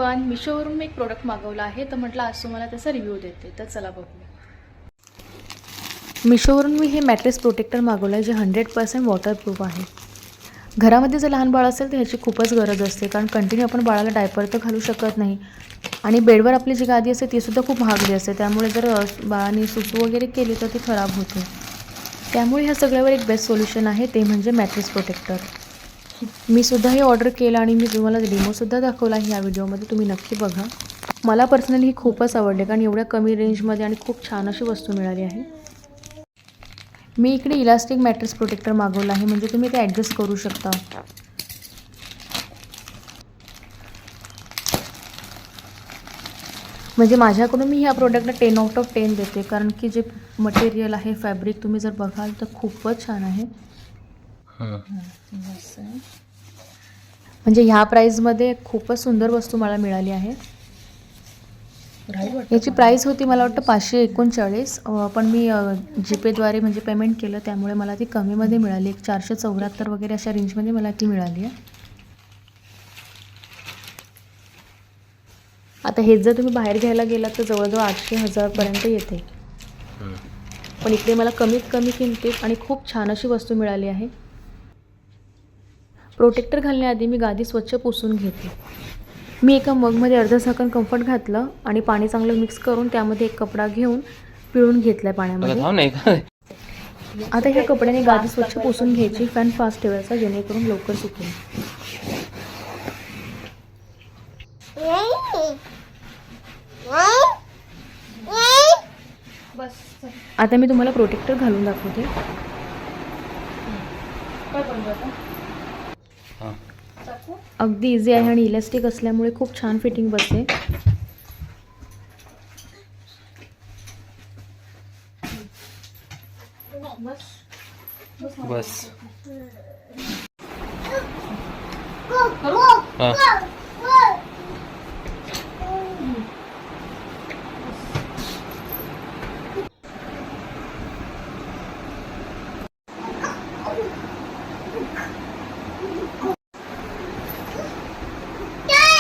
Everyone, मिशोवरून मी एक product मागवला आहे, तर म्हटलं आज तुम्हाला त्याचा रिव्ह्यू देते. तर चला बघूया. मिशोवरून मी हे मॅट्रेस प्रोटेक्टर मागवलं आहे, जे 100% वॉटरप्रूफ आहे. घरामध्ये जर लहान बाळ असेल तर ह्याची खूपच गरज असते, कारण कंटिन्यू आपण बाळाला डायपर तर घालू शकत नाही. आणि बेडवर आपली जी गादी असते तीसुद्धा खूप महागडी असते, त्यामुळे जर बाळाने सुसू वगैरे केली तर ती खराब होते. त्यामुळे ह्या सगळ्यावर एक बेस्ट सोल्युशन आहे, ते म्हणजे मॅट्रेस प्रोटेक्टर. मी सुद्धा हे ऑर्डर केलं आणि मी तुम्हाला डेमोसुद्धा दाखवला आहे ह्या व्हिडिओमध्ये, तुम्ही नक्की बघा. मला पर्सनली ही खूपच आवडले, कारण एवढ्या कमी रेंजमध्ये आणि खूप छान अशी वस्तू मिळाली आहे. मी इकडे इलास्टिक मॅट्रेस प्रोटेक्टर मागवलं आहे, म्हणजे तुम्ही ते ॲडजस्ट करू शकता. म्हणजे माझ्याकडून मी ह्या प्रोडक्टला 10 आउट ऑफ 10 देते, कारण की जे मटेरियल आहे, फॅब्रिक तुम्ही जर बघाल तर खूपच छान आहे. म्हणजे ह्या प्राईजमध्ये खूपच सुंदर वस्तू मला मिळाली आहे. याची प्राईस होती मला वाटतं 539, पण मी जीपेद्वारे म्हणजे पेमेंट केलं, त्यामुळे मला ती कमीमध्ये मिळाली. एक 474 वगैरे अशा रेंजमध्ये मला ती मिळाली आहे. आता हेच जर तुम्ही बाहेर घ्यायला गेलात तर जवळजवळ 800-1000पर्यंत येते, पण इकडे मला कमीत कमी किमतीत आणि खूप छान अशी वस्तू मिळाली आहे. प्रोटेक्टर घालण्याआधी मी गादी स्वच्छ पुसून घेते. मी एका मगमध्ये अर्धा झाकण कम्फर्ट घातलं आणि पाणी चांगलं मिक्स करून त्यामध्ये एक कपडा घेऊन पिळून घेतला आहे पाण्यामध्ये. आता ह्या कपड्याने गादी स्वच्छ पुसून घ्यायची. फॅन फास्ट ठेवायचा, जेणेकरून लवकर सुकेल. आता मी तुम्हाला प्रोटेक्टर घालून दाखवते. अगदी इझी आहे आणि इलास्टिक असल्यामुळे खूप छान फिटिंग बसते. बस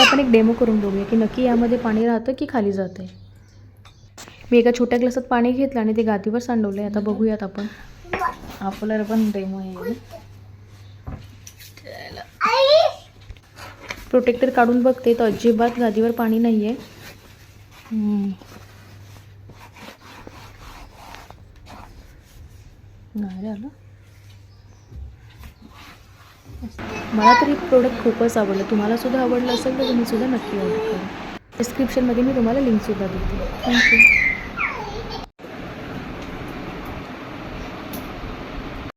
आपण एक डेमो करून बघूया की नक्की यामध्ये पाणी राहतं की खाली जातं. मी एका छोट्या ग्लासात पाणी घेतलं आणि ते गादीवर सांडवलं. आता बघूयात आपण. आपल्याला पण डेमो आहे. प्रोटेक्टर काढून बघते तर अजिबात गादीवर पाणी नाही आहे. नाही आलं. मला तरी प्रोडक्ट खूपच आवडलं. तुम्हाला सुद्धा आवडलं असेल तर तुम्ही सुद्धा नक्की ऑर्डर करा. डिस्क्रिप्शनमध्ये मी तुम्हाला लिंकसुद्धा देते. थँक्यू.